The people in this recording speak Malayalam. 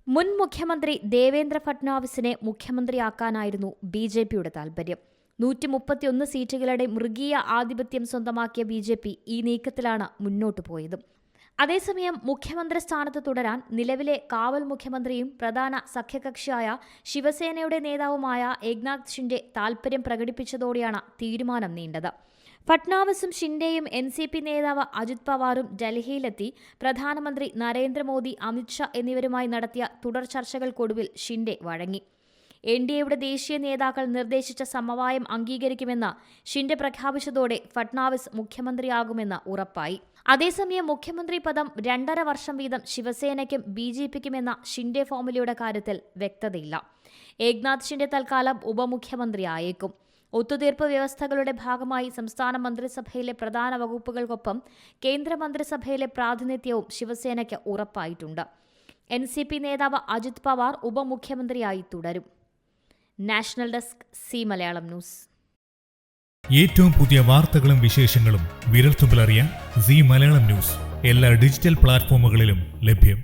മുൻ മുഖ്യമന്ത്രി ദേവേന്ദ്ര ഫട്നാവിസിനെ മുഖ്യമന്ത്രിയാക്കാനായിരുന്നു ബി.ജെ.പിയുടെ താൽപര്യം. 131 സീറ്റുകളുടെ മൃഗീയ ആധിപത്യം സ്വന്തമാക്കിയ ബി.ജെ.പി ഈ നീക്കത്തിലാണ് മുന്നോട്ടു പോയത്. അതേസമയം മുഖ്യമന്ത്രി സ്ഥാനത്ത് തുടരാൻ നിലവിലെ കാവൽ മുഖ്യമന്ത്രിയും പ്രധാന സഖ്യകക്ഷിയായ ശിവസേനയുടെ നേതാവുമായ ഏക്നാഥ് ഷിൻഡെ താൽപര്യം പ്രകടിപ്പിച്ചതോടെയാണ് തീരുമാനം നീണ്ടത്. ഫട്നാവിസും ഷിൻഡെയും എൻ.സി.പി നേതാവ് അജിത് പവാറും ഡൽഹിയിലെത്തി പ്രധാനമന്ത്രി നരേന്ദ്രമോദി, അമിത്ഷാ എന്നിവരുമായി നടത്തിയ തുടർ ചർച്ചകൾക്കൊടുവിൽ ഷിൻഡെ വഴങ്ങി. എൻ.ഡി.എയുടെ ദേശീയ നേതാക്കൾ നിർദ്ദേശിച്ച സമവായം അംഗീകരിക്കുമെന്ന് ഷിൻഡെ പ്രഖ്യാപിച്ചതോടെ ഫട്നാവിസ് മുഖ്യമന്ത്രിയാകുമെന്ന് ഉറപ്പായി. അതേസമയം മുഖ്യമന്ത്രി പദം 2.5 വർഷം വീതം ശിവസേനയ്ക്കും ബി.ജെ.പിക്കുമെന്ന ഷിൻഡെ ഫോർമുലയുടെ കാര്യത്തിൽ വ്യക്തതയില്ല. ഏക്നാഥ് ഷിൻഡെ തൽക്കാലം ഉപമുഖ്യമന്ത്രിയായേക്കും. ഒത്തുതീർപ്പ് വ്യവസ്ഥകളുടെ ഭാഗമായി സംസ്ഥാന മന്ത്രിസഭയിലെ പ്രധാന വകുപ്പുകൾക്കൊപ്പം കേന്ദ്രമന്ത്രിസഭയിലെ പ്രാതിനിധ്യവും ശിവസേനയ്ക്ക് ഉറപ്പായിട്ടുണ്ട്. എൻ.സി.പി നേതാവ് അജിത് പവാർ ഉപമുഖ്യമന്ത്രിയായി തുടരും. National desk, C Malayalam news. ഏറ്റവും പുതിയ വാർത്തകളും വിശേഷങ്ങളും വിരൽത്തുമ്പിലറിയാൻ സി മലയാളം ന്യൂസ് എല്ലാ ഡിജിറ്റൽ പ്ലാറ്റ്ഫോമുകളിലും ലഭ്യം.